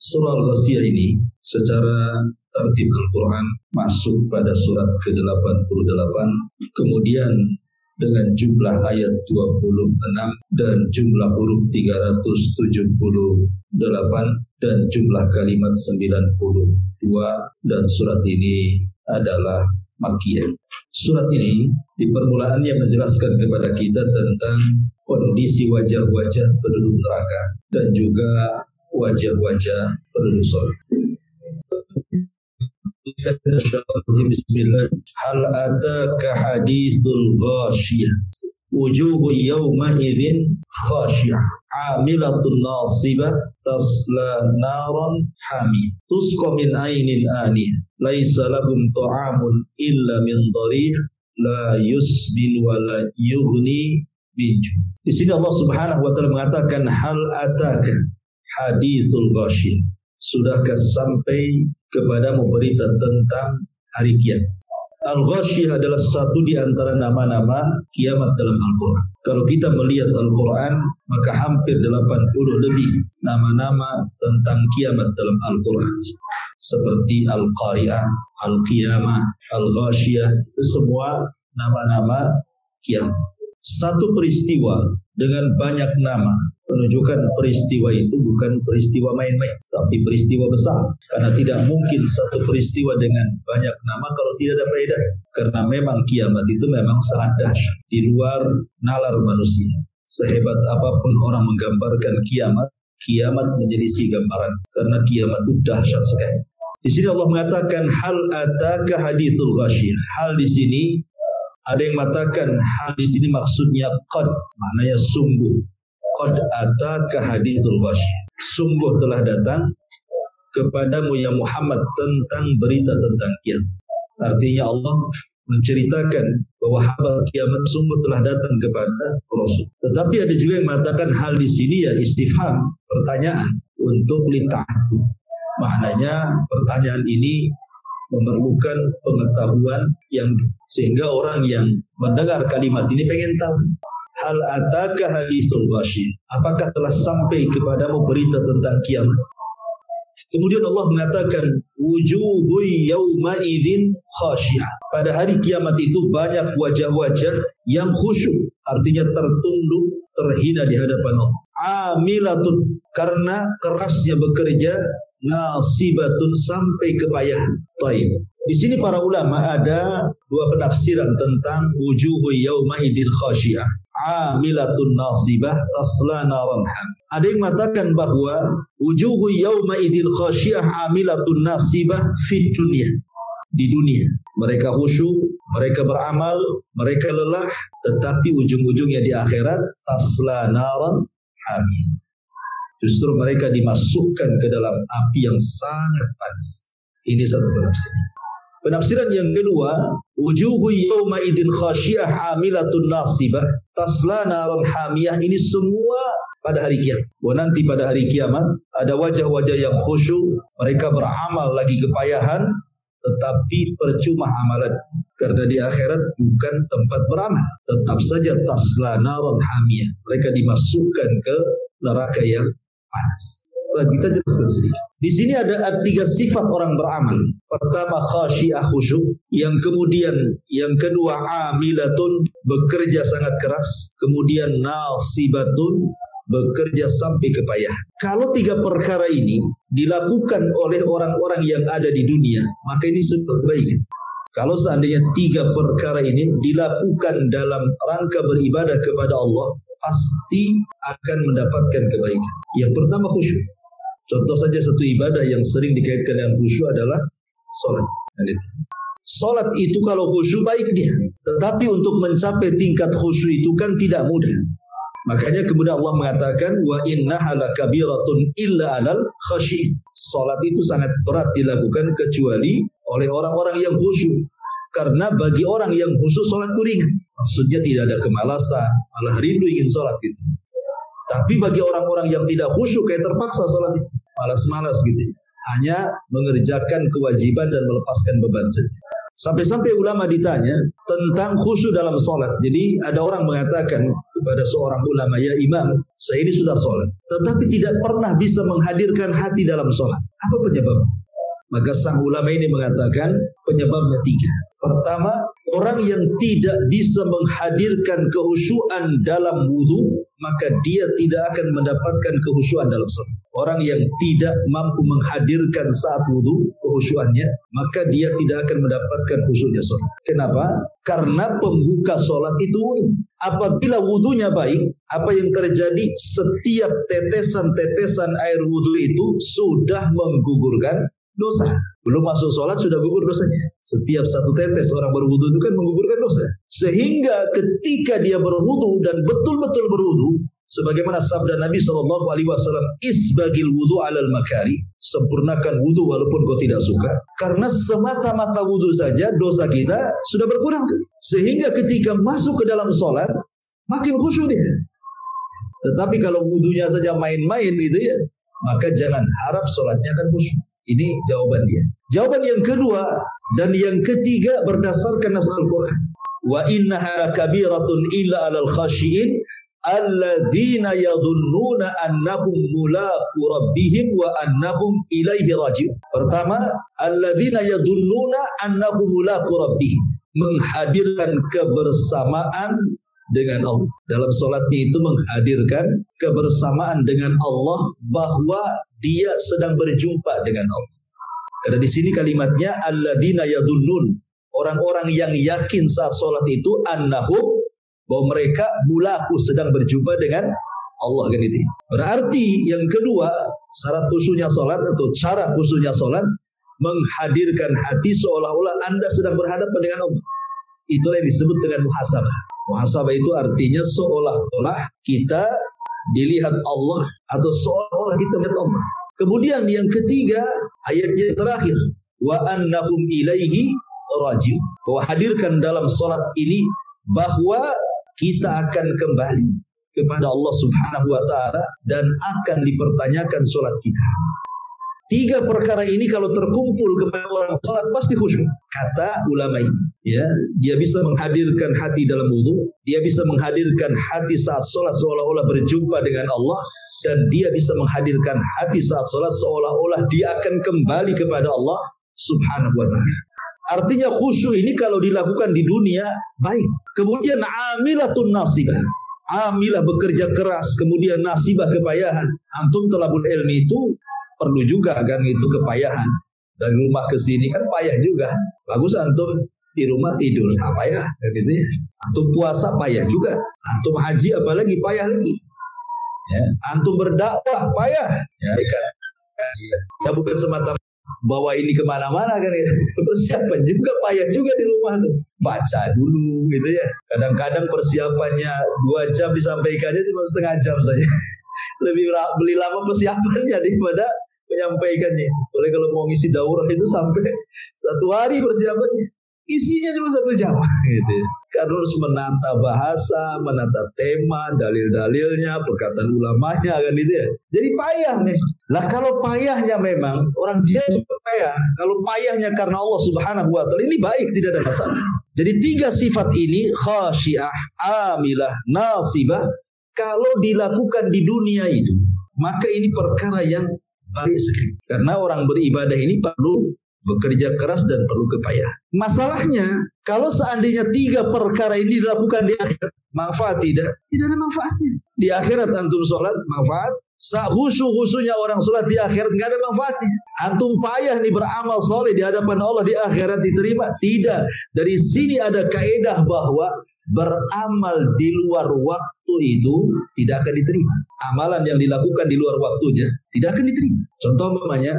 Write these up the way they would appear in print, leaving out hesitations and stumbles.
Surah Al-Ghasyiyah ini secara tertib Al-Quran masuk pada surat ke-88, kemudian dengan jumlah ayat 26 dan jumlah huruf 378 dan jumlah kalimat 92, dan surat ini adalah Makkiyah. Surat ini di permulaannya menjelaskan kepada kita tentang kondisi wajah-wajah penduduk neraka dan juga wajah-wajah penduduk surga. Bismillah. Hal ataka hadithul ghasyiyah wujuhu yawma idzin khashi'ah amilatun nasibah tasla naran hamiyah tusqa min ainin aniyah laisa lahum ta'amun illa min dharih la yusmin wa la yughni min ju'. Di sini Allah Subhanahu wa taala mengatakan hal ataka hadithul ghasyiyah, sudahkah sampai kepadamu berita tentang hari kiamat. Al-Ghasyiyah adalah satu di antara nama-nama kiamat dalam Al-Quran. Kalau kita melihat Al-Quran, maka hampir 80 lebih nama-nama tentang kiamat dalam Al-Quran. Seperti Al-Qari'ah, Al-Qiyamah, Al-Ghasyiyah, itu semua nama-nama kiamat. Satu peristiwa dengan banyak nama menunjukkan peristiwa itu bukan peristiwa main-main, tapi peristiwa besar. Karena tidak mungkin satu peristiwa dengan banyak nama kalau tidak ada faedah. Karena memang kiamat itu memang sangat dahsyat, di luar nalar manusia. Sehebat apapun orang menggambarkan kiamat, kiamat menjadi si gambaran. Karena kiamat itu dahsyat sekali. Di sini Allah mengatakan hal ataka hadithul ghasyiyah. Hal di sini ada yang mengatakan hal di sini maksudnya qad, maknanya sungguh. Qad ataka hadithul ghasyiyah. Sungguh telah datang kepadamu ya Muhammad tentang berita tentang kiamat. Artinya Allah menceritakan bahwa kabar kiamat sungguh telah datang kepada Rasul. Tetapi ada juga yang mengatakan hal di sini ya istifham, pertanyaan untuk lita'addud. Maknanya pertanyaan ini memerlukan pengetahuan yang sehingga orang yang mendengar kalimat ini pengen tahu. Hal ataka hadithul ghasyiyah, apakah telah sampai kepadamu berita tentang kiamat? Kemudian Allah mengatakan wujuhu yawma idzin khashi'ah. Pada hari kiamat itu banyak wajah-wajah yang khusyuk, artinya tertunduk, terhina di hadapan Allah. Amilatun, karena kerasnya bekerja, nasibatun, sampai kepayahan. Taib. Di sini para ulama ada dua penafsiran tentang wujuhu yawma idzin khashi'ah. Amilatun nasibah tasla naran hamiyah. Ada yang mengatakan bahwa wujuhu yawma idzin khashi'ah amilatun nasibah fid dunya. Di dunia mereka khusyuk, mereka beramal, mereka lelah, tetapi ujung-ujungnya di akhirat tasla naran hamiyah. Justru mereka dimasukkan ke dalam api yang sangat panas. Ini satu penafsiran. Penafsiran yang kedua, wujuhu yawma idzin khashi'ah amilatun nasibah tasla naran hamiyah, ini semua pada hari kiamat. Bahwa nanti pada hari kiamat ada wajah-wajah yang khusyuk, mereka beramal lagi kepayahan, tetapi percuma amalan. Karena di akhirat bukan tempat beramal. Tetap saja tasla naran hamiyah. Mereka dimasukkan ke neraka yang panas. Kita jelaskan sedikit. Di sini ada 3 sifat orang beramal. Pertama khasyi'ah khusyuk, yang kedua amilatun, bekerja sangat keras, kemudian nasibatun, bekerja sampai kepayahan. Kalau 3 perkara ini dilakukan oleh orang-orang yang ada di dunia, maka ini sudah kebaikan. Kalau seandainya 3 perkara ini dilakukan dalam rangka beribadah kepada Allah, pasti akan mendapatkan kebaikan. Yang pertama khusyuk. Contoh saja satu ibadah yang sering dikaitkan dengan khusyuk adalah sholat. Sholat itu kalau khusyuk baik dia, tetapi untuk mencapai tingkat khusyuk itu kan tidak mudah. Makanya kemudian Allah mengatakan wa innaha lakabiratun illa 'alal khasyi'in. Sholat itu sangat berat dilakukan kecuali oleh orang-orang yang khusyuk. Karena bagi orang yang khusyuk sholat itu ringan. Maksudnya tidak ada kemalasan, malah rindu ingin sholat gitu. Tapi bagi orang-orang yang tidak khusyuk kayak terpaksa sholat itu, malas-malas gitu ya. Hanya mengerjakan kewajiban dan melepaskan beban saja. Sampai-sampai ulama ditanya tentang khusyuk dalam sholat. Jadi ada orang mengatakan kepada seorang ulama, ya imam, saya ini sudah sholat, tetapi tidak pernah bisa menghadirkan hati dalam sholat. Apa penyebabnya? Maka sang ulama ini mengatakan penyebabnya 3. Pertama, orang yang tidak bisa menghadirkan kehusyuan dalam wudu, maka dia tidak akan mendapatkan kehusyuan dalam sholat. Orang yang tidak mampu menghadirkan saat wudu kehusyuannya, maka dia tidak akan mendapatkan khusyuknya sholat. Kenapa? Karena pembuka sholat itu wudu. Apabila wudunya baik, apa yang terjadi? Setiap tetesan-tetesan air wudu itu sudah menggugurkan dosa. Belum masuk sholat sudah gugur dosanya. Setiap satu tetes orang berwudu itu kan menggugurkan dosa. Sehingga ketika dia berwudu dan betul-betul berwudu, sebagaimana sabda Nabi SAW, isbagil wudu alal makari, sempurnakan wudu walaupun kau tidak suka. Karena semata-mata wudu saja dosa kita sudah berkurang. Sehingga ketika masuk ke dalam sholat makin khusyuk dia. Tetapi kalau wudunya saja main-main gitu ya, maka jangan harap sholatnya akan khusyuk. Ini jawaban dia. Jawaban yang kedua dan yang ketiga berdasarkan nas Al-Quran. Wa innaha kabiratun illa 'alal khashiin alladzina yadhunnuna annahum mulaqu rabbihim wa annahum ilaihi raji'un. Pertama, alladzina yadhunnuna annahum mulaqu rabbihim, menghadirkan kebersamaan dengan Allah. Dalam sholatnya itu menghadirkan kebersamaan dengan Allah, bahwa dia sedang berjumpa dengan Allah. Karena di sini kalimatnya alladzina yadhunnun, orang-orang yang yakin saat sholat itu annahum, bahwa mereka mulaku sedang berjumpa dengan Allah, kan itu. Berarti yang kedua, syarat khusyuknya sholat atau cara khusyuknya sholat menghadirkan hati seolah-olah Anda sedang berhadapan dengan Allah. Itulah yang disebut dengan muhasabah. Muhasabah itu artinya seolah-olah kita dilihat Allah atau seolah-olah kita melihat Allah. Kemudian yang ketiga, ayatnya terakhir, wa annahum ilaihi raji'un, bahwa hadirkan dalam salat ini bahwa kita akan kembali kepada Allah Subhanahu wa taala dan akan dipertanyakan salat kita. 3 perkara ini kalau terkumpul kepada orang salat pasti khusyuk. Kata ulama ini, ya, dia bisa menghadirkan hati dalam wudu, dia bisa menghadirkan hati saat salat seolah-olah berjumpa dengan Allah, dan dia bisa menghadirkan hati saat salat seolah-olah dia akan kembali kepada Allah Subhanahu wa taala. Artinya khusyuk ini kalau dilakukan di dunia baik. Kemudian amilatun nasibah, amilah bekerja keras, kemudian nasibah kepayahan. Antum talabul ilmi itu perlu juga kan itu kepayahan. Dari rumah ke sini kan payah juga. Bagus antum di rumah tidur, payah gitu ya. Antum puasa payah juga. Antum haji apalagi payah lagi. Ya, antum berdakwah payah. Ya kan. Ya bukan semata bawa ini kemana-mana kan ya. Persiapan juga payah juga di rumah tuh. Baca dulu gitu ya. Kadang-kadang persiapannya 2 jam disampaikannya cuma setengah jam saja. Lebih beli lama persiapannya daripada menyampaikannya. Boleh kalau mau ngisi daurah itu sampai 1 hari persiapannya, isinya cuma 1 jam gitu. Karena harus menata bahasa, menata tema, dalil-dalilnya, perkataan ulamanya kan gitu ya. Jadi payah nih. Lah kalau payahnya memang orang dia juga payah. Kalau payahnya karena Allah Subhanahu wa taala ini baik, tidak ada masalah. Jadi 3 sifat ini, khasyiah, amilah, nasibah, kalau dilakukan di dunia itu, maka ini perkara yang baik sekali. Karena orang beribadah ini perlu bekerja keras dan perlu kepayahan. Masalahnya, kalau seandainya 3 perkara ini dilakukan di akhirat, manfaat tidak? Tidak ada manfaatnya. Di akhirat antum sholat, manfaat. Khusyuk-khusyuknya orang sholat di akhirat nggak ada manfaatnya. Antum payah nih beramal soleh di hadapan Allah di akhirat diterima? Tidak. Dari sini ada kaidah bahwa beramal di luar waktu itu tidak akan diterima. Amalan yang dilakukan di luar waktunya tidak akan diterima. Contoh umpamanya,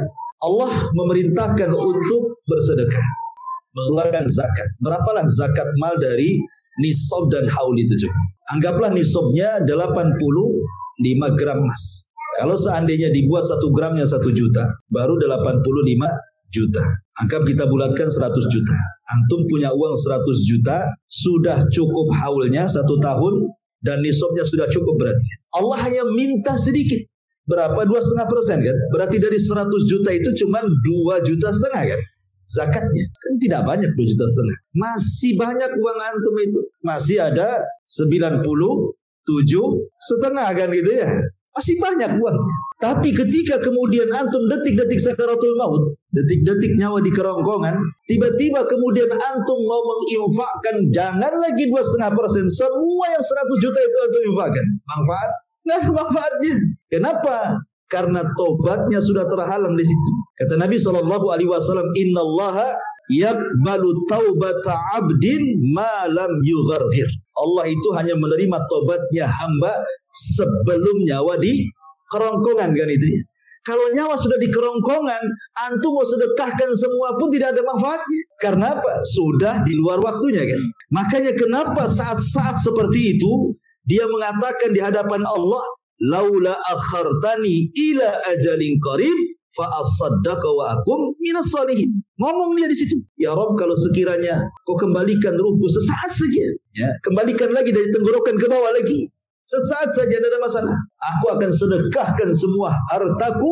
Allah memerintahkan untuk bersedekah, mengeluarkan zakat. Berapalah zakat mal dari nisab dan haul itu juga? Anggaplah nisabnya 85 gram emas. Kalau seandainya dibuat 1 gramnya 1 juta, baru 85 juta. Anggap kita bulatkan 100 juta. Antum punya uang 100 juta, sudah cukup haulnya 1 tahun, dan nisabnya sudah cukup berarti. Allah hanya minta sedikit. Berapa? 2,5% kan? Berarti dari 100 juta itu cuma 2,5 juta kan? zakatnya? Kan tidak banyak 2,5 juta. Masih banyak uang antum itu. Masih ada 97,5 kan gitu ya. Masih banyak uangnya. Tapi ketika kemudian antum detik-detik sakaratul maut, detik-detik nyawa di kerongkongan, tiba-tiba kemudian antum mau menginfakkan, jangan lagi 2,5%, semua yang 100 juta itu antum infakkan. Manfaat? Nggak ada manfaatnya. Kenapa? Karena tobatnya sudah terhalang di situ. Kata Nabi SAW, Innallaha yaqbalu taubata abdin ma lam yugharghir. Allah itu hanya menerima tobatnya hamba sebelum nyawa di kerongkongan kan itu ya. Kalau nyawa sudah di kerongkongan, antum mau sedekahkan semua pun tidak ada manfaatnya. Karena apa? Sudah di luar waktunya kan. Makanya kenapa saat-saat seperti itu dia mengatakan di hadapan Allah, laula akhartani ila ajalin qarib fa asaddaqa wa akum minas salihin. Ngomong dia di situ, ya Rabb, kalau sekiranya kau kembalikan ruhku sesaat saja, ya, kembalikan lagi dari tenggorokan ke bawah lagi, sesaat saja, tidak ada masalah. Aku akan sedekahkan semua hartaku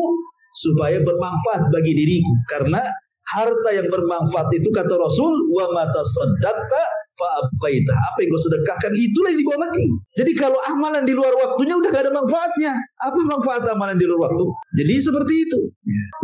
supaya bermanfaat bagi diriku. Karena harta yang bermanfaat itu kata Rasul, wa mata saddaqta fa abqaita. Apa yang kau sedekahkan itulah yang dibawa mati. Jadi kalau amalan di luar waktunya udah gak ada manfaatnya. Apa manfaat amalan di luar waktu? Jadi seperti itu.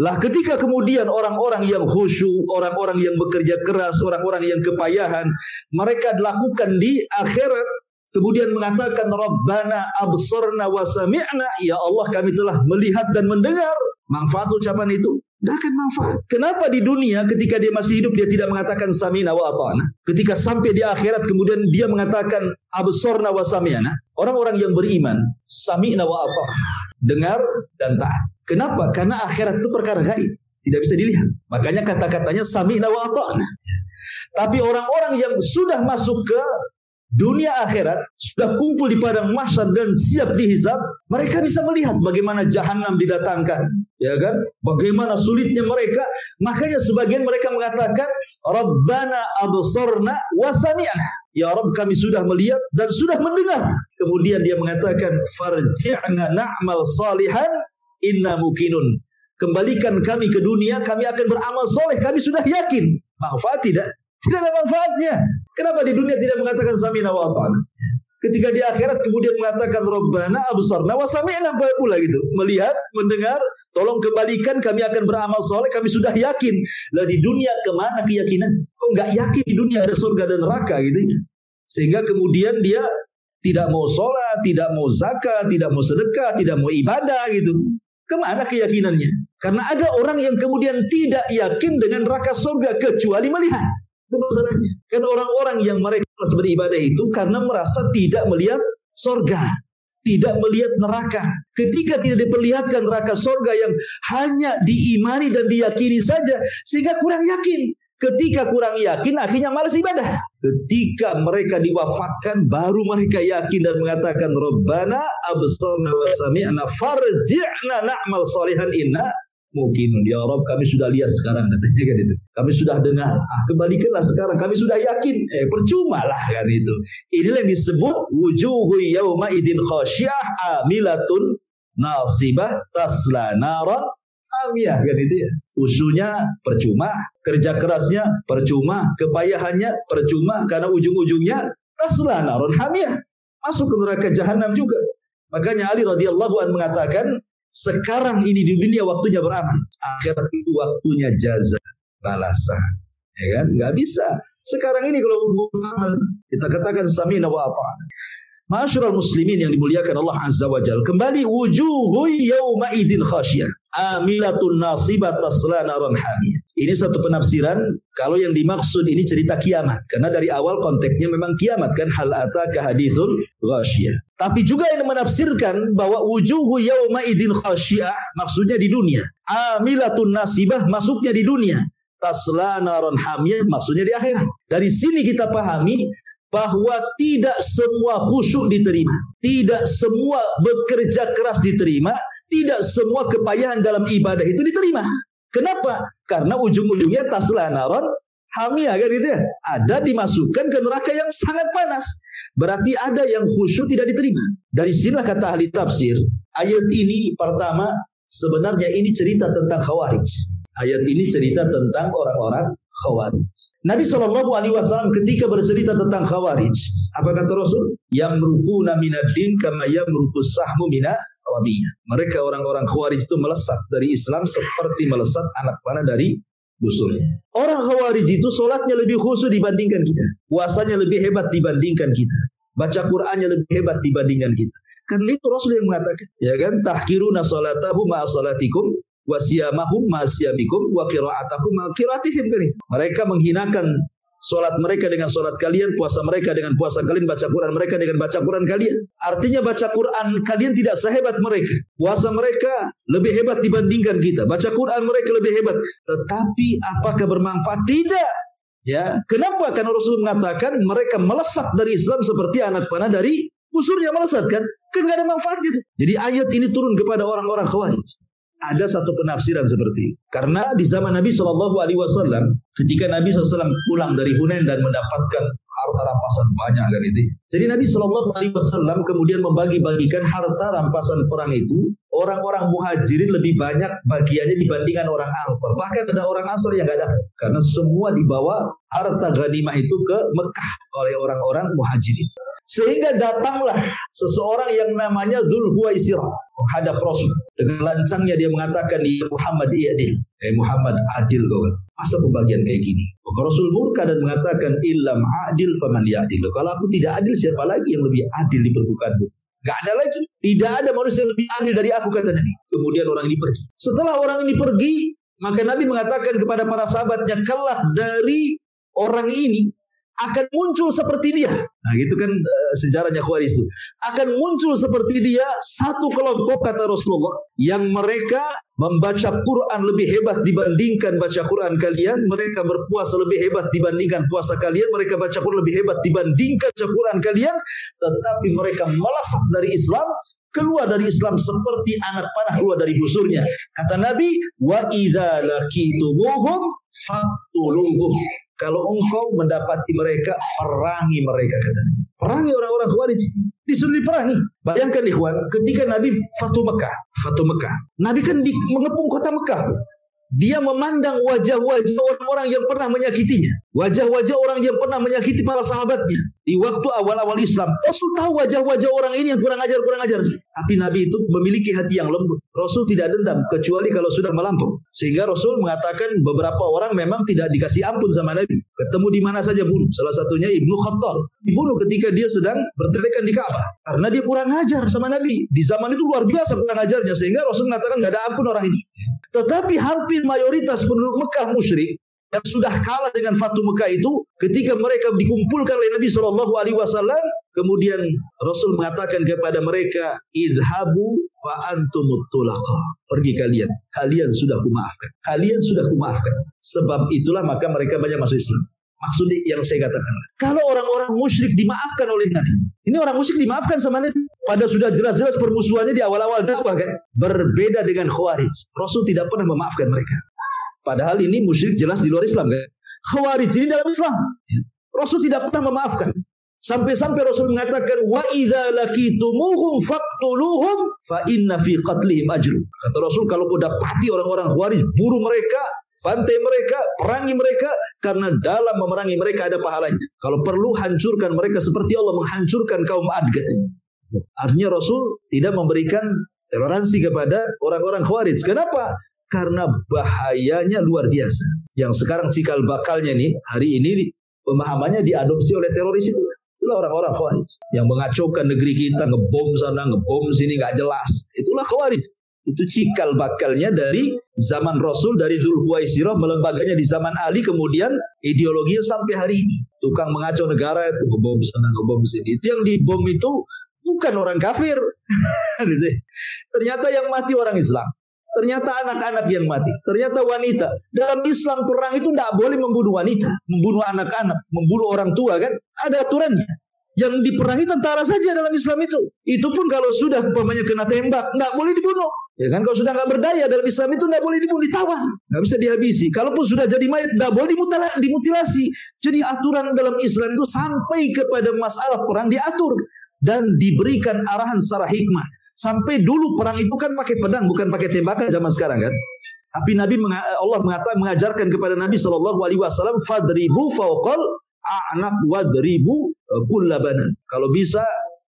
Lah ketika kemudian orang-orang yang khusyuk, orang-orang yang bekerja keras, orang-orang yang kepayahan, mereka lakukan di akhirat, kemudian mengatakan Rabbana absarna wa sami'na, ya Allah kami telah melihat dan mendengar. Manfaat ucapan itu? Tidak akan manfaat. Kenapa di dunia ketika dia masih hidup dia tidak mengatakan sami'na wa ata'na? Ketika sampai di akhirat kemudian dia mengatakan absarna wa sami'na. Orang-orang yang beriman sami'na wa ata'na, dengar dan taat. Kenapa? Karena akhirat itu perkara gaib, tidak bisa dilihat. Makanya kata-katanya sami'na wa ata'na. Tapi orang-orang yang sudah masuk ke dunia akhirat, sudah kumpul di padang mahsyar dan siap dihisab, mereka bisa melihat bagaimana jahanam didatangkan, ya kan? Bagaimana sulitnya mereka. Makanya sebagian mereka mengatakan Rabbana absarna wa sami'na. Ya Rabb, kami sudah melihat dan sudah mendengar. Kemudian dia mengatakan farji'na na'mal salihan inna mukinun. Kembalikan kami ke dunia, kami akan beramal soleh, kami sudah yakin. Manfaat tidak? Tidak ada manfaatnya. Kenapa di dunia tidak mengatakan sami'na wa ata'na? Ketika di akhirat kemudian mengatakan Rabbana absarna wa sami'na pula gitu. Melihat, mendengar, tolong kembalikan, kami akan beramal soleh, kami sudah yakin. Lah di dunia kemana keyakinan? Kok nggak yakin di dunia ada surga dan neraka gitu ya? Sehingga kemudian dia tidak mau sholat, tidak mau zakat, tidak mau sedekah, tidak mau ibadah gitu. Kemana keyakinannya? Karena ada orang yang kemudian tidak yakin dengan neraka surga kecuali melihat. Itu masalahnya. Karena orang-orang yang mereka beribadah itu karena merasa tidak melihat surga, tidak melihat neraka. Ketika tidak diperlihatkan neraka surga yang hanya diimani dan diyakini saja, sehingga kurang yakin. Ketika kurang yakin, akhirnya malas ibadah. Ketika mereka diwafatkan, baru mereka yakin dan mengatakan Rabbana absarna wa sami'na farji'na na'mal salihan inna mukinun. Ya Rabb, kami sudah lihat sekarang, katanya kan itu. Kami sudah dengar. Kembalikanlah sekarang. Kami sudah yakin. Percuma lah kan itu. Inilah yang disebut wujuhu yawma idin khasyah amilatun nasibah tasla naran amiyah kan itu ya. Usunya percuma, kerja kerasnya percuma, kepayahannya percuma, karena ujung-ujungnya tasla naran hamiyah, masuk ke neraka jahanam juga. Makanya Ali radhiyallahu anhu mengatakan, sekarang ini di dunia waktunya beramal, akhirat itu waktunya jaza, balasan, ya kan? Nggak bisa. Sekarang ini kalau beramal, kita katakan sami'na wa ata'na. Ma'asyiral muslimin yang dimuliakan Allah Azza wa Jalla, kembali wujuhu yawma idin khasyah amilatun nasibat tasla naran hamiyah. Ini satu penafsiran. Kalau yang dimaksud ini cerita kiamat, karena dari awal konteksnya memang kiamat kan, hal ataka haditsul ghasyiyah. Tapi juga yang menafsirkan bahwa wujuhu yawma idin khasyah maksudnya di dunia, amilatun nasibah masuknya di dunia, tasla naran hamiyah maksudnya di akhirat. Dari sini kita pahami bahwa tidak semua khusyuk diterima, tidak semua bekerja keras diterima, tidak semua kepayahan dalam ibadah itu diterima. Kenapa? Karena ujung-ujungnya tasla naron hamiyah kan gitu ya. Ada dimasukkan ke neraka yang sangat panas. Berarti ada yang khusyuk tidak diterima. Dari sinilah kata ahli tafsir, ayat ini pertama sebenarnya ini cerita tentang Khawarij. Ayat ini cerita tentang orang-orang Khawarij. Nabi SAW ketika bercerita tentang Khawarij, apa kata Rasul? Yamruquna minad din kama yamruqus sahmu mina ramiyah. Mereka orang-orang Khawarij itu melesat dari Islam seperti melesat anak panah dari busurnya. Orang Khawarij itu solatnya lebih khusyuk dibandingkan kita, puasanya lebih hebat dibandingkan kita, baca Qur'annya lebih hebat dibandingkan kita. Karena itu Rasul yang mengatakan, ya kan, tahkiruna salatahum ma salatikum wa siyamahum ma siyamikum wa qira'atahum ma qira'atihim. Mereka menghinakan solat mereka dengan solat kalian, puasa mereka dengan puasa kalian, baca Quran mereka dengan baca Quran kalian. Artinya baca Quran kalian tidak sehebat mereka, puasa mereka lebih hebat dibandingkan kita, baca Quran mereka lebih hebat. Tetapi apakah bermanfaat? Tidak. Ya, kenapa? Karena Rasul mengatakan mereka melesat dari Islam seperti anak panah dari busurnya melesat, kan? Kan nggak ada manfaatnya. Jadi ayat ini turun kepada orang-orang Khawarij. Ada satu penafsiran seperti itu. Karena di zaman Nabi SAW, ketika Nabi SAW pulang dari Hunain dan mendapatkan harta rampasan banyak kan itu. Jadi Nabi SAW kemudian membagi-bagikan harta rampasan perang itu. Orang-orang muhajirin lebih banyak bagiannya dibandingkan orang Ansar. Bahkan ada orang Ansar yang nggak dapat. Karena semua dibawa harta ghanimah itu ke Mekah oleh orang-orang muhajirin. Sehingga datanglah seseorang yang namanya Dzul Huwaisirah menghadap Rasul. Dengan lancangnya dia mengatakan, "Ya Muhammad i'dil." Muhammad adil kau kata. Masa pembagian kayak gini? Maka Rasul murka dan mengatakan, "Illam adil faman ya'dil." Kalau aku tidak adil, siapa lagi yang lebih adil di permukaan bumi? Gak ada lagi. Tidak ada manusia yang lebih adil dari aku, kata Nabi. Kemudian orang ini pergi. Setelah orang ini pergi, maka Nabi mengatakan kepada para sahabatnya, kelak dari orang ini akan muncul seperti dia. Nah, gitu kan sejarahnya Khawarij itu. Akan muncul seperti dia satu kelompok, kata Rasulullah, yang mereka membaca Quran lebih hebat dibandingkan baca Quran kalian, mereka berpuasa lebih hebat dibandingkan puasa kalian, mereka baca Quran lebih hebat dibandingkan baca Quran kalian, tetapi mereka melesat dari Islam, keluar dari Islam seperti anak panah keluar dari busurnya. Kata Nabi, wa idza laqitumuhum faqtuluhum. Kalau engkau mendapati mereka, perangi mereka, katanya. Perangi orang-orang Khawarij. Disuruh diperangi. Bayangkan ikhwan, ketika Nabi Fatu Mekah. Nabi kan mengepung kota Mekah. Dia memandang wajah-wajah orang-orang yang pernah menyakitinya. Wajah-wajah orang yang pernah menyakiti para sahabatnya. Di waktu awal-awal Islam, Rasul tahu wajah-wajah orang ini yang kurang ajar. Tapi Nabi itu memiliki hati yang lembut. Rasul tidak dendam, kecuali kalau sudah melampau. Sehingga Rasul mengatakan beberapa orang memang tidak dikasih ampun sama Nabi. Ketemu di mana saja bunuh. Salah satunya Ibnu Khattab. Dibunuh ketika dia sedang bertelekan di Ka'bah. Karena dia kurang ajar sama Nabi. Di zaman itu luar biasa kurang ajarnya. Sehingga Rasul mengatakan gak ada ampun orang ini. Tetapi hampir mayoritas penduduk Mekah musyrik yang sudah kalah dengan Fatu Mekah itu, ketika mereka dikumpulkan oleh Nabi SAW, kemudian Rasul mengatakan kepada mereka, idhabu fa antumut tulaqa. Pergi kalian sudah kumaafkan. Sebab itulah maka mereka banyak masuk Islam. Maksudnya yang saya katakan, kalau orang-orang musyrik dimaafkan oleh Nabi, ini orang musyrik dimaafkan sama Nabi, pada sudah jelas-jelas permusuhannya di awal-awal dakwah kan, berbeda dengan Khawarij. Rasul tidak pernah memaafkan mereka. Padahal ini musyrik jelas di luar Islam kan. Khawarij ini dalam Islam. Rasul tidak pernah memaafkan. Sampai-sampai Rasul mengatakan, wa idza laqitumuhum faqtuluhum fa inna fi qatlihim ajrun. Kata Rasul, kalau kau dapati orang-orang Khawarij, bunuh mereka, bantai mereka, perangi mereka, karena dalam memerangi mereka ada pahalanya. Kalau perlu hancurkan mereka seperti Allah menghancurkan kaum Ad, katanya. Artinya Rasul tidak memberikan toleransi kepada orang-orang Khawarij. Kenapa? Karena bahayanya luar biasa. Yang sekarang cikal bakalnya nih, hari ini pemahamannya diadopsi oleh teroris itu. Itulah orang-orang Khawarij yang mengacaukan negeri kita, ngebom sana, ngebom sini, nggak jelas. Itulah Khawarij. Itu cikal bakalnya dari zaman Rasul, dari Dzul Huwaisirah, melembaganya di zaman Ali, kemudian ideologinya sampai hari ini. Tukang mengacau negara itu, ngebom sana, ngebom sini. Itu yang dibom itu bukan orang kafir. Ternyata yang mati orang Islam. Ternyata anak-anak yang mati. Ternyata wanita. Dalam Islam perang itu tidak boleh membunuh wanita, membunuh anak-anak, membunuh orang tua kan. Ada aturannya. Yang diperangi tentara saja dalam Islam itu. Itu pun kalau sudah umpamanya kena tembak, tidak boleh dibunuh. Ya kan, kalau sudah nggak berdaya dalam Islam itu tidak boleh dibunuh, ditawan, nggak bisa dihabisi. Kalaupun sudah jadi mayat, tidak boleh dimutilasi. Jadi aturan dalam Islam itu sampai kepada masalah perang diatur dan diberikan arahan secara hikmah. Sampai dulu perang itu kan pakai pedang, bukan pakai tembakan zaman sekarang kan. Tapi Allah mengajarkan kepada Nabi SAW, fadribu fawqal a'naq wadribu kullabanan. Kalau bisa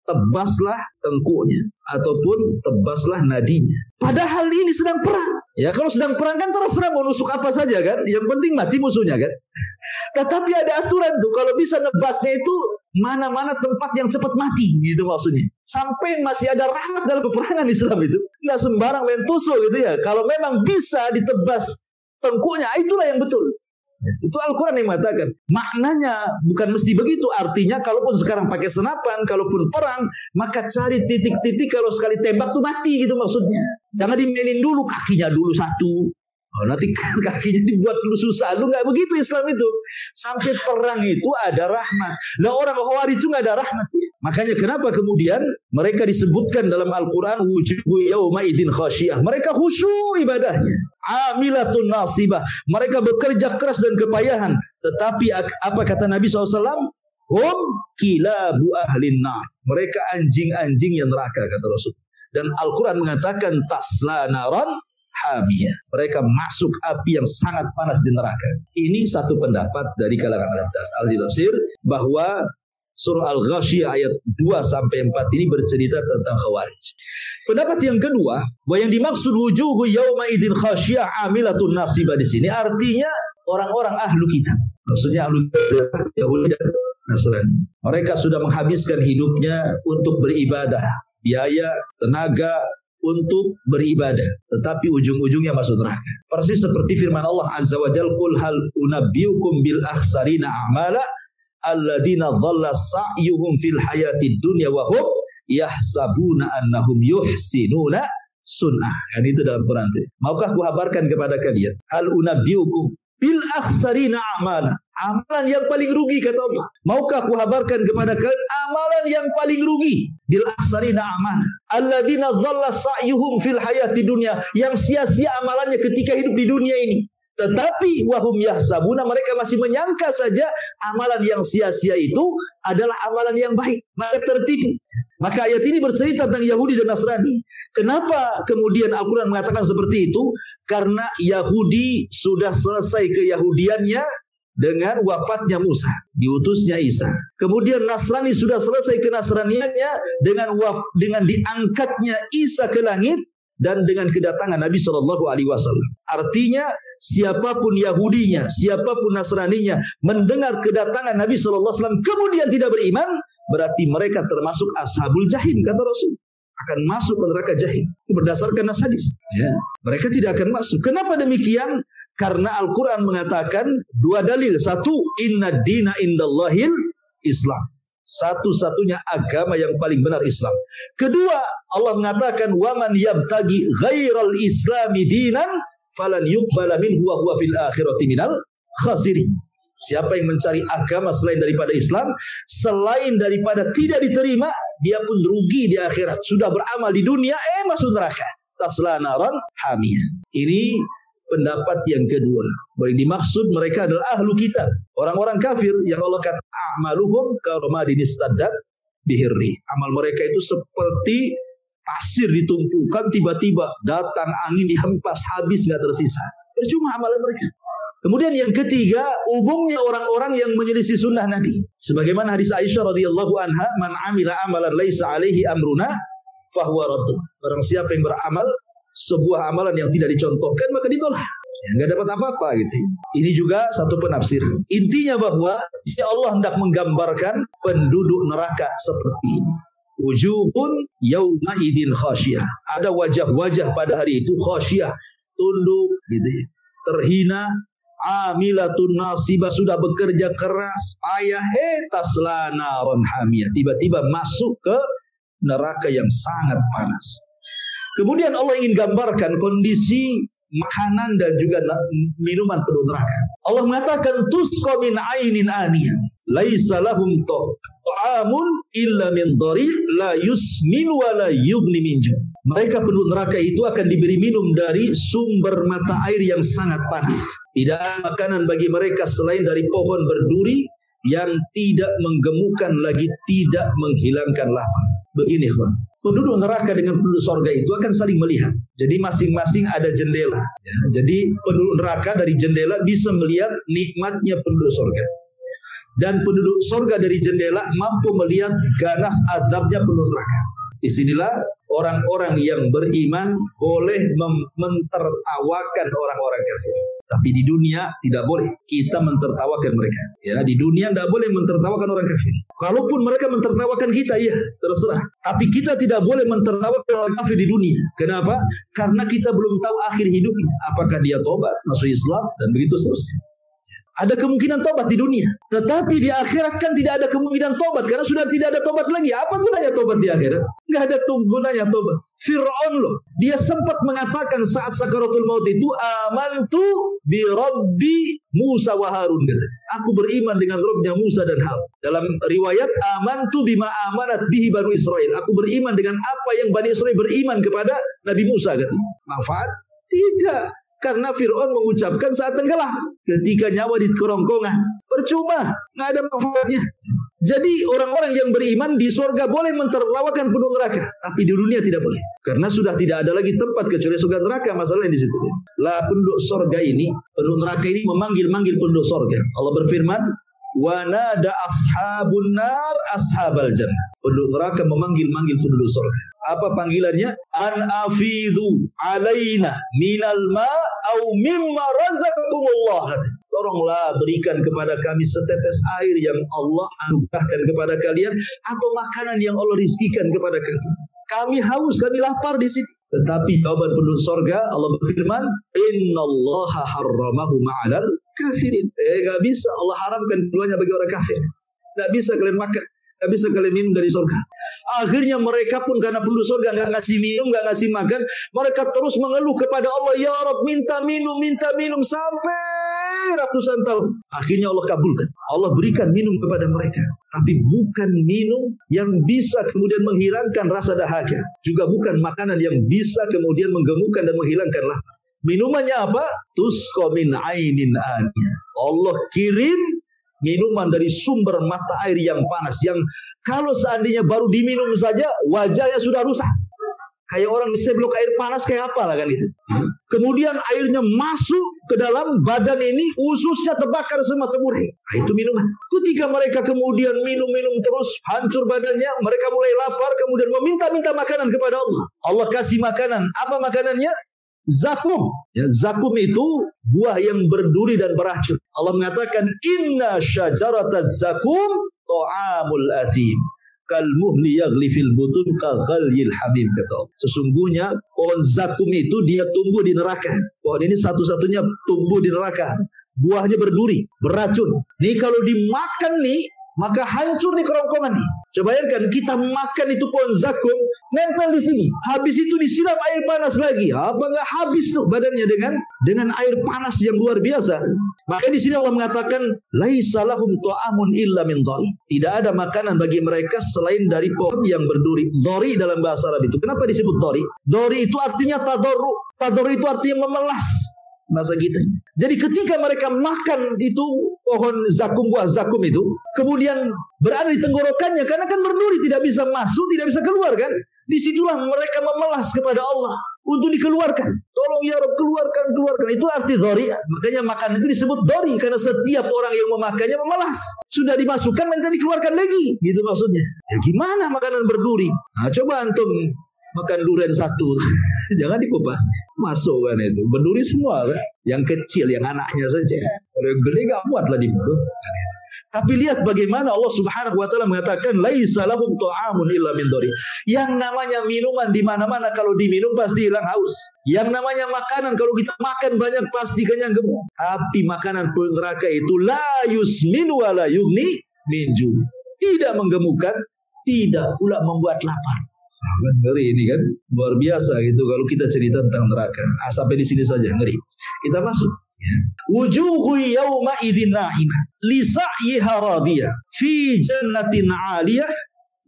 tebaslah tengkuknya ataupun tebaslah nadinya. Padahal ini sedang perang. Ya, kalau sedang perang kan terserah mau nusuk apa saja kan. Yang penting mati musuhnya kan. Tetapi ada aturan tuh, kalau bisa nebasnya itu mana-mana tempat yang cepat mati gitu maksudnya. Sampai masih ada rahmat dalam peperangan Islam itu. Nggak sembarang main tusuk gitu ya. Kalau memang bisa ditebas tengkuknya, itulah yang betul. Itu Al-Quran yang mengatakan. Maknanya bukan mesti begitu. Artinya kalaupun sekarang pakai senapan, kalaupun perang, maka cari titik-titik kalau sekali tembak tuh mati gitu maksudnya. Jangan dimainin dulu kakinya dulu satu. Nanti kakinya dibuat dulu susah. Lu nggak begitu Islam itu. Sampai perang itu ada rahmat. Nah, orang Khawarij itu nggak ada rahmat. Makanya kenapa kemudian mereka disebutkan dalam Al-Quran wujuhu yawma idin khasyiah. Mereka khusyuk ibadahnya. Amilatun nasibah. Mereka bekerja keras dan kepayahan. Tetapi apa kata Nabi SAW? Hum kilabu ahlin nar. Mereka anjing-anjing yang neraka, kata Rasul. Dan Al-Quran mengatakan tasla naran hamiyah. Mereka masuk api yang sangat panas di neraka. Ini satu pendapat dari kalangan ahli tafsir bahwa surah Al-Ghasyiyah ayat 2-4 ini bercerita tentang Khawarij. Pendapat yang kedua, bahwa yang dimaksud wujuhu yauma idin khasyiyah amilatun nasibah di sini artinya orang-orang ahlu kitab. Maksudnya ahlu kitab Yahudi dan Nasrani. Mereka sudah menghabiskan hidupnya untuk beribadah, biaya, tenaga untuk beribadah, tetapi ujung-ujungnya masuk neraka. Persis seperti firman Allah Azza wa Jalla, "Qul hal unabbiukum bil akhsarina a'mala alladzina dhalla sa'yuhum fil hayatid dunya wa hum yahsabuna annahum yuhsinuna sunnah." Kan itu dalam Quran. Maukah aku kabarkan kepada kalian, hal unabbiukum bil akhsarina a'mala, amalan yang paling rugi, kata Allah. Maukah aku kabarkan kepada kalian amalan yang paling rugi? Bil akhsarina a'mala alladzina dhalla sa'yuhum fil hayati dunya, yang sia-sia amalannya ketika hidup di dunia ini. Tetapi wahum yahsabuna, mereka masih menyangka saja amalan yang sia-sia itu adalah amalan yang baik. Maka tertipu. Maka ayat ini bercerita tentang Yahudi dan Nasrani. Kenapa kemudian Al-Quran mengatakan seperti itu? Karena Yahudi sudah selesai keyahudiannya dengan wafatnya Musa, diutusnya Isa. Kemudian Nasrani sudah selesai kenasraniannya dengan diangkatnya Isa ke langit dan dengan kedatangan Nabi SAW. Artinya siapapun Yahudinya, siapapun Nasraninya mendengar kedatangan Nabi SAW kemudian tidak beriman, berarti mereka termasuk ashabul jahim, kata Rasul. Akan masuk ke neraka jahim. Itu berdasarkan nas hadis. Ya, mereka tidak akan masuk. Kenapa demikian? Karena Al-Quran mengatakan dua dalil. Satu, inna dina indallahil Islam. Satu-satunya agama yang paling benar Islam. Kedua, Allah mengatakan waman yabtagi ghairal islami dinan falan yuqbala minhu wa huwa fil akhirati minal khasirin. Siapa yang mencari agama selain daripada Islam, selain daripada tidak diterima, dia pun rugi di akhirat. Sudah beramal di dunia, masuk neraka. Tasla naran hamiyah. Ini pendapat yang kedua. Bahwa yang dimaksud mereka adalah ahlu kitab, orang-orang kafir yang Allah kata a'maluhum karamadin istaddat bihirri. Amal mereka itu seperti pasir ditumpukan, tiba-tiba datang angin dihempas, habis nggak tersisa. Percuma amalan mereka. Kemudian yang ketiga, umumnya orang-orang yang menyelisih sunnah Nabi. Sebagaimana hadis Aisyah radhiyallahu anha, man amila amalan laisa alaihi amruna fahuwa radd. Barang siapa yang beramal sebuah amalan yang tidak dicontohkan, maka ditolak. Ya, nggak dapat apa-apa gitu. Ini juga satu penafsiran. Intinya bahwa Allah hendak menggambarkan penduduk neraka seperti ini. Wujuhun yauma idin khasyiyah. Ada wajah-wajah pada hari itu khasyiyah, tunduk gitu ya. Terhina, amilatun nasibah, sudah bekerja keras, payah, tasla naran hamiyah. Tiba-tiba masuk ke neraka yang sangat panas. Kemudian Allah ingin gambarkan kondisi makanan dan juga minuman penduduk neraka. Allah mengatakan tusqa min ainin aniyah laisa lahum ta'amun illa min dhari' la yusmin wa la yughni min ju'. Mereka penduduk neraka itu akan diberi minum dari sumber mata air yang sangat panas. Tidak ada makanan bagi mereka selain dari pohon berduri yang tidak menggemukkan lagi tidak menghilangkan lapar. Begini, Bang. penduduk neraka dengan penduduk surga itu akan saling melihat. Jadi masing-masing ada jendela. Ya. Jadi penduduk neraka dari jendela bisa melihat nikmatnya penduduk surga. Dan penduduk surga dari jendela mampu melihat ganas azabnya penduduk neraka. Disinilah orang-orang yang beriman boleh mentertawakan orang-orang kafir. Tapi di dunia tidak boleh kita mentertawakan mereka. Ya, di dunia tidak boleh mentertawakan orang kafir. Kalaupun mereka mentertawakan kita, ya terserah. Tapi kita tidak boleh mentertawakan orang kafir di dunia. Kenapa? Karena kita belum tahu akhir hidupnya. Apakah dia tobat, masuk Islam, dan begitu seterusnya. Ada kemungkinan tobat di dunia, tetapi di akhirat kan tidak ada kemungkinan tobat karena sudah tidak ada tobat lagi. Apa gunanya tobat di akhirat? Nggak ada gunanya tobat. Fir'aun loh, dia sempat mengatakan saat sakaratul maut itu, amantu bi Rabbi Musa wa Harun. Aku beriman dengan Rabbnya Musa dan Harun. Dalam riwayat, amantu bima amanat bihi Banu Israel. Aku beriman dengan apa yang Bani Israel beriman kepada Nabi Musa. Manfaat? Tidak. Karena Fir'aun mengucapkan saat tenggelam ketika nyawa di kerongkongan. Percuma, nggak ada manfaatnya. Jadi orang-orang yang beriman di surga boleh mentertawakan penduduk neraka, tapi di dunia tidak boleh. Karena sudah tidak ada lagi tempat kecuali surga neraka. Masalahnya di situ. Lah penduduk surga ini, penduduk neraka ini memanggil-manggil penduduk surga. Allah berfirman, wa nada ashabun nar ashabal jannah. Penduduk neraka memanggil-manggil penduduk surga. Apa panggilannya? An afidhu alaina minal ma au mimma razaqakumullah. Tolonglah berikan kepada kami setetes air yang Allah anugerahkan kepada kalian atau makanan yang Allah rizkikan kepada kalian. Kami haus, kami lapar di sini. Tetapi jawaban penduduk surga, Allah berfirman, innallaha harramahu ma'alal kafirin. Gak bisa Allah haramkan keduanya bagi orang kafir. Gak bisa kalian makan, gak bisa kalian minum dari surga. Akhirnya mereka pun karena penduduk surga gak ngasih minum, gak ngasih makan, mereka terus mengeluh kepada Allah, ya Rabb minta minum sampai ratusan tahun. Akhirnya Allah kabulkan. Allah berikan minum kepada mereka. Tapi bukan minum yang bisa kemudian menghilangkan rasa dahaga. Juga bukan makanan yang bisa kemudian menggemukkan dan menghilangkan lapar. Minumannya apa? Tusqa min ainin aniyah. Allah kirim minuman dari sumber mata air yang panas. Yang kalau seandainya baru diminum saja, wajahnya sudah rusak. Kayak orang diseblok air panas kayak apa lah kan itu. Kemudian airnya masuk ke dalam badan ini, ususnya terbakar semua kemudian. Itu minuman. Ketika mereka kemudian minum terus, hancur badannya, mereka mulai lapar, kemudian meminta-minta makanan kepada Allah. Allah kasih makanan. Apa makanannya? Zakum. Ya, zakum itu buah yang berduri dan beracun. Allah mengatakan, inna syajarataz zakum ta'amul athim. Kalmuhli yaghli fil butun kaghalyil hamim, kata Allah. Sesungguhnya pohon zakum itu dia tumbuh di neraka. Pohon ini satu-satunya tumbuh di neraka. Buahnya berduri, beracun. Nih kalau dimakan nih, maka hancur nih kerongkongan nih. Coba bayangkan kita makan itu pohon zakum, nempel di sini. Habis itu disiram air panas lagi. Apa nggak habis tuh badannya dengan air panas yang luar biasa. Maka di sini Allah mengatakan, laisa lahum ta'amun illa min dhari. Tidak ada makanan bagi mereka selain dari pohon yang berduri. Dhari dalam bahasa Arab itu. Kenapa disebut dhari? Dhari itu artinya tadarru. Tadarru itu artinya memelas. Masa gitu. Jadi ketika mereka makan itu pohon zakum, buah zakum itu, kemudian berada di tenggorokannya, karena kan berduri, tidak bisa masuk, tidak bisa keluar kan. Disitulah mereka memelas kepada Allah untuk dikeluarkan. Tolong ya Rabb, keluarkan. Itu arti dhari. Makanya makan itu disebut dhari, karena setiap orang yang memakannya memelas. Sudah dimasukkan, minta dikeluarkan lagi. Gitu maksudnya. Ya, gimana makanan berduri? Nah, coba antum makan durian satu, jangan dikupas, masuk kan itu, berduri semua kan, yang kecil, yang anaknya saja, yang gede gak muat lah di mulut. Tapi lihat bagaimana Allah Subhanahu Wa Taala mengatakan, laisa lahum ta'amun illa min dhari. Yang namanya minuman di mana-mana kalau diminum pasti hilang haus. Yang namanya makanan kalau kita makan banyak pasti kenyang gemuk. Tapi makanan neraka itu la yusminu wa la yughni min ju'. Tidak menggemukkan, tidak pula membuat lapar. Ngeri ini kan, luar biasa gitu kalau kita cerita tentang neraka. Sampai di sini saja ngeri. Kita masuk. Wujuhu yawma idzin na'imah li sa'yiha radiyah fi jannatin 'aliyah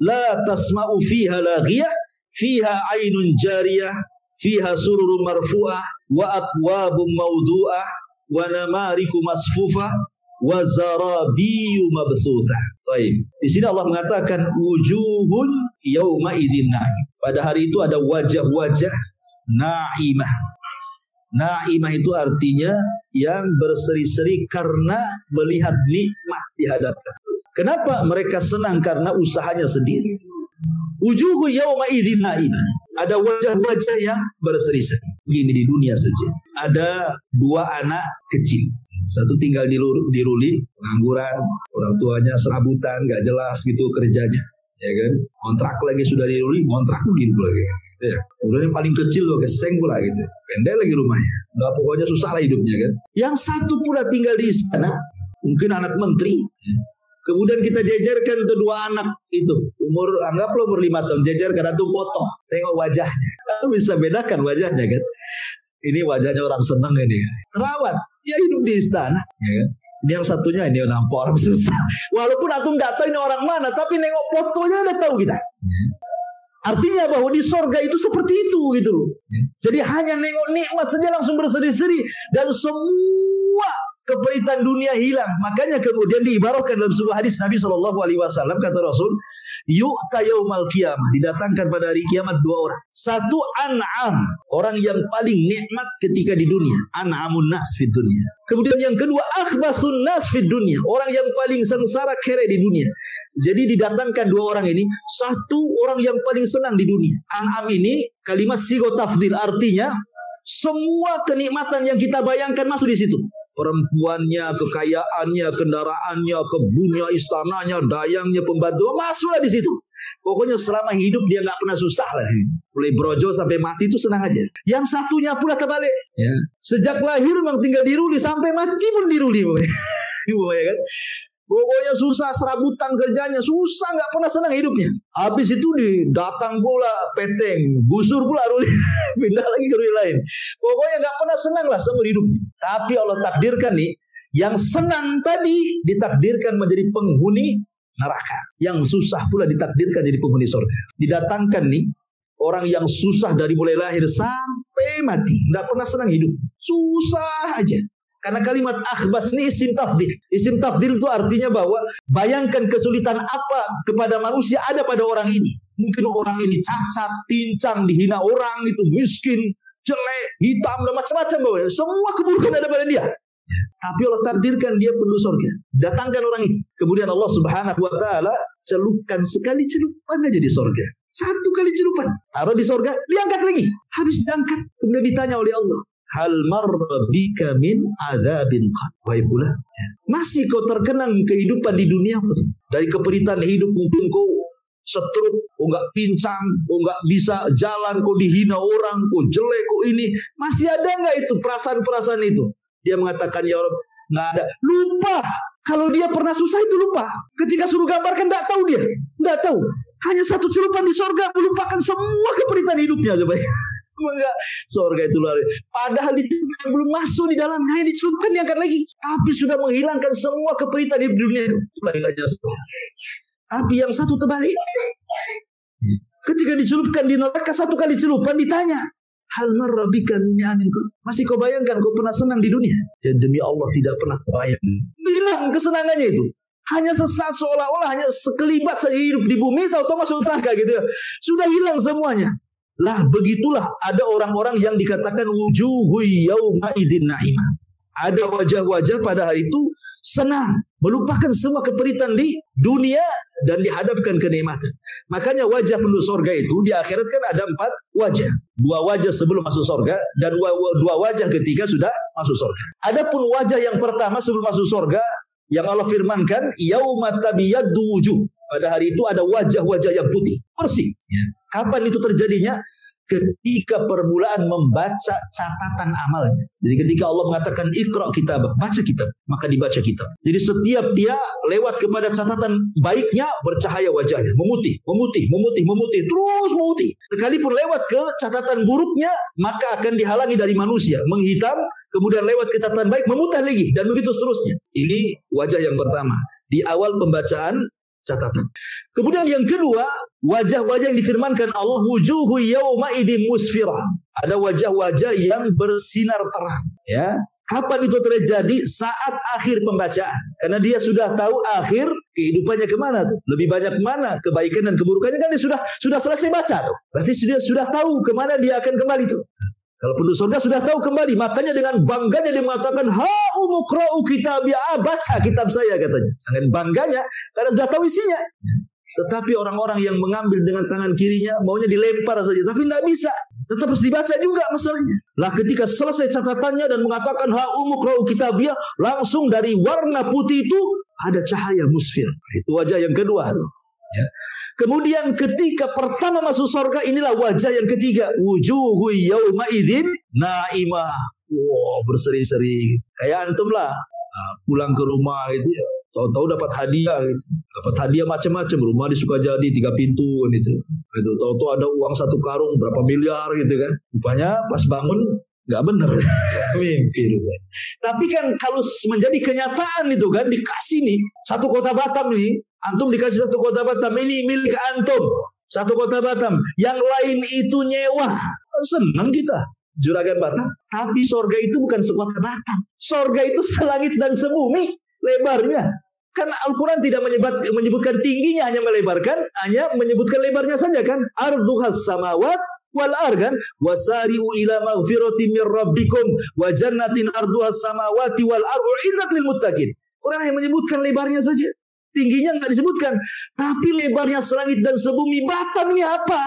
la tasma'u fiha laghiyah fiha 'ainun jariyah fiha sururun marfu'ah wa akwabun mawdu'ah wa namariku masfufah wa zarabiyu mabthuthah. Baik. Di sini Allah mengatakan wujuhun yauma idzin na'im. Pada hari itu ada wajah-wajah na'imah. Na'imah itu artinya yang berseri-seri karena melihat nikmat di hadapan. Kenapa mereka senang? Karena usahanya sendiri. Wujuhu yawma idzin na'imah. Ada wajah-wajah yang berseri-seri. Begini di dunia saja. Ada dua anak kecil. Satu tinggal di Ruli, pengangguran, orang tuanya serabutan, gak jelas gitu kerjanya, ya kan? Kontrak lagi sudah di Ruli, kontrak lagi. Ya. Kemudian yang paling kecil loh, keseng pula gitu. Pendek lagi rumahnya. Nggak, pokoknya susah lah hidupnya kan. Yang satu pula tinggal di istana, mungkin anak menteri. Kemudian kita jajarkan kedua anak itu, anggaplah umur 5 tahun, jajarkan atau foto, tengok wajahnya. Kita bisa bedakan wajahnya kan. Ini wajahnya orang senang ini. Terawat, ya hidup di istana. Ya kan? Ini yang satunya ini nampak orang susah. Walaupun aku nggak tahu ini orang mana, tapi nengok fotonya udah tahu kita. Artinya bahwa di sorga itu seperti itu gitu loh. Jadi hanya nengok nikmat saja langsung berseri-seri dan semua kepahitan dunia hilang. Makanya kemudian diibaratkan dalam sebuah hadis Nabi SAW, kata Rasul, yu'ta yaumal qiyamah, didatangkan pada hari kiamat dua orang. Satu an'am, orang yang paling nikmat ketika di dunia, an'amun nas fid dunia. Kemudian yang kedua akhbasun nas fid dunia, orang yang paling sengsara kere di dunia. Jadi didatangkan dua orang ini, satu orang yang paling senang di dunia. An'am ini kalimat sigo tafdil, artinya semua kenikmatan yang kita bayangkan masuk di situ. Perempuannya, kekayaannya, kendaraannya, kebunnya, istananya, dayangnya, pembantu, masuklah di situ. Pokoknya selama hidup dia nggak pernah susah lah. Mulai brojo sampai mati itu senang aja. Yang satunya pula terbalik. Ya. Sejak lahir memang tinggal di Ruli, sampai mati pun di Ruli. Ya kan? Pokoknya susah, serabutan kerjanya, susah, nggak pernah senang hidupnya. Habis itu datang pula peteng, gusur pula Ruli, pindah lagi ke Ruli lain. Pokoknya nggak pernah senang lah seumur hidupnya. Tapi Allah takdirkan nih, yang senang tadi ditakdirkan menjadi penghuni neraka. Yang susah pula ditakdirkan jadi penghuni surga. Didatangkan nih, orang yang susah dari mulai lahir sampai mati, nggak pernah senang hidupnya. Susah aja. Karena kalimat akhbas ini isim tafdil. Isim tafdil itu artinya bahwa bayangkan kesulitan apa kepada manusia ada pada orang ini. Mungkin orang ini cacat, pincang, dihina orang, itu miskin, jelek, hitam, dan macam-macam. Semua keburukan ada pada dia. Tapi Allah takdirkan dia penduduk surga. Datangkan orang ini. Kemudian Allah Subhanahu wa ta'ala celupkan sekali celupan aja di surga. Satu kali celupan. Taruh di surga, diangkat lagi. Habis diangkat, kemudian ditanya oleh Allah, hal marra bika min adzabin qad. Wahai fulan, masih kau terkenang kehidupan di dunia? Dari keperitan hidup mungkin kau stroke, kau nggak pincang, kau nggak bisa jalan, kau dihina orang, kau jelek, kau ini. Masih ada nggak itu perasaan-perasaan itu? Dia mengatakan, ya Rabb, nggak ada. Lupa. Kalau dia pernah susah itu lupa. Ketika suruh gambarkan nggak tahu dia, nggak tahu. Hanya satu celupan di sorga melupakan semua keperitan hidupnya. Coba. Enggak, surga itu luar. Padahal itu belum masuk di dalam, hanya dicelupkan diangkat lagi. Tapi sudah menghilangkan semua keperitan di dunia itu. Tapi yang satu terbalik. Ketika dicelupkan di neraka satu kali celupan ditanya, hal marra bika min ni'amin. Masih kau bayangkan kau pernah senang di dunia? Dan demi Allah tidak pernah bayang. Hilang kesenangannya itu. Hanya sesaat, seolah-olah hanya sekelibat saja hidup di bumi, tahu-tahu masuk neraka gitu ya. Sudah hilang semuanya. Lah begitulah ada orang-orang yang dikatakan wujuhu yauma idzin na'imah. Ada wajah-wajah pada hari itu senang, melupakan semua keperitan di dunia dan dihadapkan kenikmatan. Makanya wajah penduduk surga itu di akhirat kan ada 4 wajah. 2 wajah sebelum masuk surga dan 2 wajah ketika sudah masuk surga. Adapun wajah yang pertama sebelum masuk surga yang Allah firmankan yauma tabyaddu wujuh. Pada hari itu ada wajah-wajah yang putih, bersih. Kapan itu terjadinya? Ketika permulaan membaca catatan amalnya. Jadi ketika Allah mengatakan iqra kitab, baca kitab, maka dibaca kitab. Jadi setiap dia lewat kepada catatan baiknya, bercahaya wajahnya, memutih, memutih, memutih, memutih, terus memutih. Sekalipun lewat ke catatan buruknya, maka akan dihalangi dari manusia, menghitam, kemudian lewat ke catatan baik, memutih lagi, dan begitu seterusnya. Ini wajah yang pertama di awal pembacaan catatan. Kemudian yang kedua, wajah-wajah yang difirmankan Allah, wujuhu yauma idzin musfirah. Ada wajah-wajah yang bersinar terang, ya. Kapan itu terjadi? Saat akhir pembacaan. Karena dia sudah tahu akhir kehidupannya kemana tuh. Lebih banyak mana kebaikan dan keburukannya, kan dia sudah selesai baca tuh. Berarti dia sudah tahu kemana dia akan kembali tuh. Kalau penduduk surga sudah tahu kembali, makanya dengan bangganya dia mengatakan, ha'umukra'u kitabiyah, baca kitab saya katanya. Sangat bangganya karena sudah tahu isinya. Tetapi orang-orang yang mengambil dengan tangan kirinya maunya dilempar saja, tapi tidak bisa. Tetap harus dibaca juga masalahnya. Lah ketika selesai catatannya dan mengatakan ha'umukra'u kitabiyah, langsung dari warna putih itu ada cahaya musfir. Itu wajah yang kedua tuh. Ya. Kemudian ketika pertama masuk surga, inilah wajah yang ketiga. Wujuhu yawma idzin naimah. Wow, berseri-seri. Kayak antum lah. Pulang ke rumah gitu ya. Tahu-tahu dapat hadiah gitu. Dapat hadiah macam-macam. Rumah di Sukajadi 3 pintu gitu. Itu tahu-tahu ada uang 1 karung berapa miliar gitu kan. Rupanya pas bangun nggak bener. Mimpi rupanya. Tapi kan kalau menjadi kenyataan itu kan, dikasih nih 1 kota Batam nih. Antum dikasih 1 kota Batam, ini milik antum. 1 kota Batam, yang lain itu nyewa. Senang kita, Juragan Batam. Tapi sorga itu bukan sekota Batam. Sorga itu selangit dan sebumi lebarnya. Kan Al-Quran tidak menyebutkan tingginya, hanya melebarkan, hanya menyebutkan lebarnya saja kan. Arduhas samawat wal argan wasari'u ila maghfiratin mir rabbikum wa jannatin arduhas samawati wal ardu iddat lil muttaqin. Quran hanya menyebutkan lebarnya saja. Tingginya nggak disebutkan, tapi lebarnya selangit dan sebumi. Batamnya apa?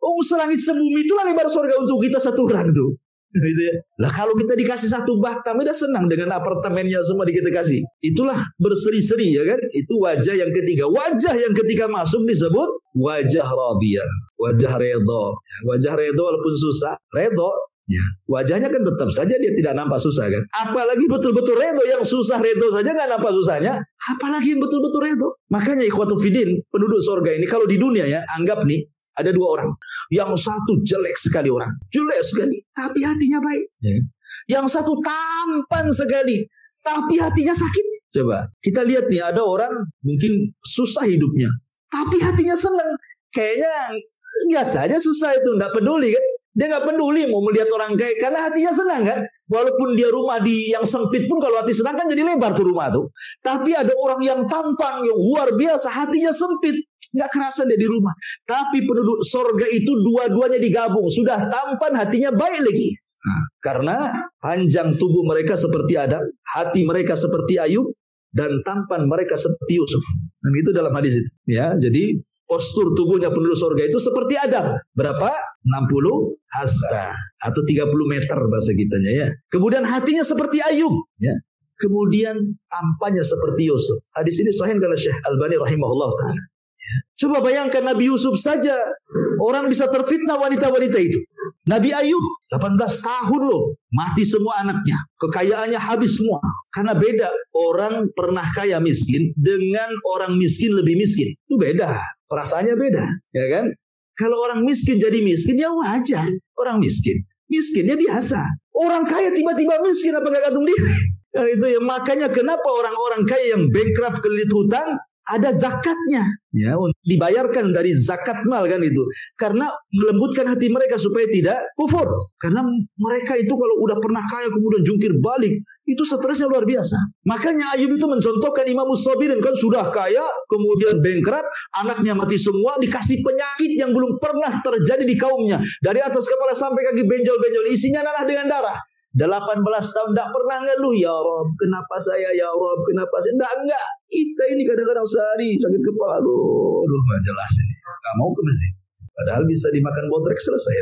Oh, selangit sebumi itulah lebar surga untuk kita 1 orang tuh. Gitu ya. Lah kalau kita dikasih 1 Batam, udah senang dengan apartemennya semua kita kasih. Itulah berseri-seri ya kan? Itu wajah yang ketiga. Wajah yang ketika masuk disebut wajah radiyah, wajah redha. Wajah redha walaupun susah, redha. Ya, wajahnya kan tetap saja dia tidak nampak susah kan. Apalagi betul-betul redho, yang susah redho saja nggak nampak susahnya. Apalagi yang betul-betul redho. Makanya ikhwatu fiddin, penduduk surga ini kalau di dunia ya, anggap nih ada 2 orang. Yang satu jelek sekali orang, jelek sekali, tapi hatinya baik. Ya. Yang satu tampan sekali, tapi hatinya sakit. Coba kita lihat nih, ada orang mungkin susah hidupnya, tapi hatinya senang. Kayaknya biasa aja susah itu, nggak peduli kan. Dia nggak peduli mau melihat orang kaya karena hatinya senang kan. Walaupun dia rumah di yang sempit pun kalau hati senang kan jadi lebar tuh rumah tuh. Tapi ada orang yang tampan, yang luar biasa, hatinya sempit, nggak kerasa dia di rumah. Tapi penduduk sorga itu dua-duanya digabung, sudah tampan, hatinya baik lagi. Karena panjang tubuh mereka seperti Adam, hati mereka seperti Ayub, dan tampan mereka seperti Yusuf. Dan itu dalam hadis itu. Ya, jadi postur tubuhnya penduduk surga itu seperti Adam. Berapa? 60 hasta atau 30 meter bahasa kitanya ya. Kemudian hatinya seperti Ayub ya. Kemudian tampannya seperti Yusuf. Hadis ini sahih kata Syekh Albani rahimahullah taala. Ya. Coba bayangkan Nabi Yusuf saja orang bisa terfitnah wanita-wanita itu. Nabi Ayub 18 tahun loh, mati semua anaknya, kekayaannya habis semua. Karena beda orang pernah kaya miskin dengan orang miskin lebih miskin. Itu beda, perasaannya beda, ya kan? Kalau orang miskin jadi miskin ya wajar. Orang miskin ya biasa. Orang kaya tiba-tiba miskin, apa nggak gantung diri? Dan itu ya makanya kenapa orang-orang kaya yang bankrupt kelilit hutang ada zakatnya, ya, dibayarkan dari zakat mal kan itu, karena melembutkan hati mereka supaya tidak kufur. Karena mereka itu kalau udah pernah kaya kemudian jungkir balik, itu stresnya luar biasa. Makanya Ayub itu mencontohkan Imam Sabirin kan sudah kaya, kemudian bankrupt, anaknya mati semua, dikasih penyakit yang belum pernah terjadi di kaumnya. Dari atas kepala sampai kaki benjol-benjol, isinya nanah dengan darah. 18 tahun tidak pernah ngeluh, ya Rob, kenapa saya, ya Rob, kenapa saya? Enggak. Kita ini kadang-kadang sehari sakit kepala, aduh, nggak jelas ini. Nggak mau ke masjid. Padahal bisa dimakan botrek selesai.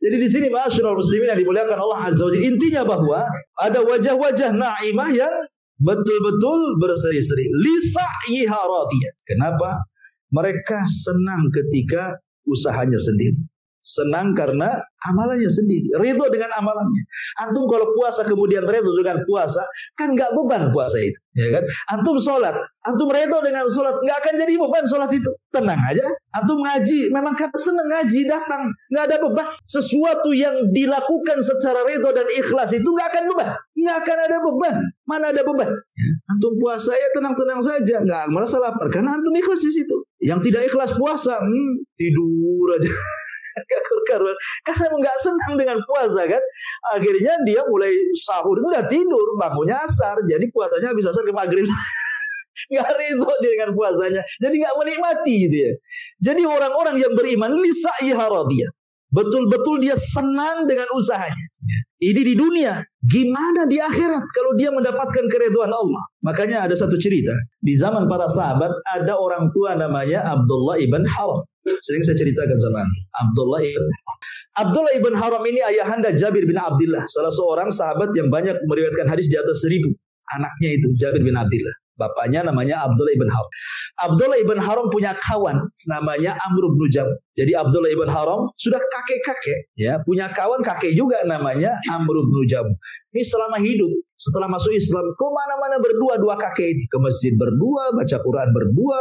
Jadi di sini ma'asyiral muslimin yang dimuliakan Allah Azza wa Jalla, intinya bahwa ada wajah-wajah naimah yang betul-betul berseri-seri. Lisa'yiha radiyah. Kenapa? Mereka senang ketika usahanya sendiri. Senang karena amalannya sendiri. Ridho dengan amalannya. Antum kalau puasa kemudian ridho dengan puasa, kan nggak beban puasa itu, ya kan? Antum sholat, antum ridho dengan sholat, nggak akan jadi beban sholat itu. Tenang aja. Antum ngaji, memang karena senang ngaji datang, nggak ada beban. Sesuatu yang dilakukan secara ridho dan ikhlas itu nggak akan beban, nggak akan ada beban. Mana ada beban? Ya. Antum puasa ya tenang-tenang saja, nggak merasa lapar karena antum ikhlas di situ. Yang tidak ikhlas puasa, tidur aja. berkar. Karena nggak senang dengan puasa kan. Akhirnya dia mulai sahur itu udah tidur, bangunnya asar. Jadi puasanya habis asar ke maghrib. Nggak ridho dia dengan puasanya. Jadi nggak menikmati gitu ya. Jadi orang-orang yang beriman lisa'iha radiyah. Betul-betul dia senang dengan usahanya. Ini di dunia. Gimana di akhirat kalau dia mendapatkan keridhaan Allah? Makanya ada satu cerita. Di zaman para sahabat ada orang tua namanya Abdullah ibn Haram. Sering saya ceritakan sama anda. Abdullah ibn Haram ini ayahanda Jabir bin Abdullah. Salah seorang sahabat yang banyak meriwayatkan hadis di atas 1000. Anaknya itu Jabir bin Abdullah. Bapaknya namanya Abdullah ibn Haram. Abdullah ibn Haram punya kawan namanya Amr bin Jam. Jadi Abdullah ibn Haram sudah kakek-kakek, ya, punya kawan kakek juga namanya Amr bin Jam. Ini selama hidup, setelah masuk Islam, kemana-mana berdua dua kakek ini. Ke masjid berdua, baca Quran berdua,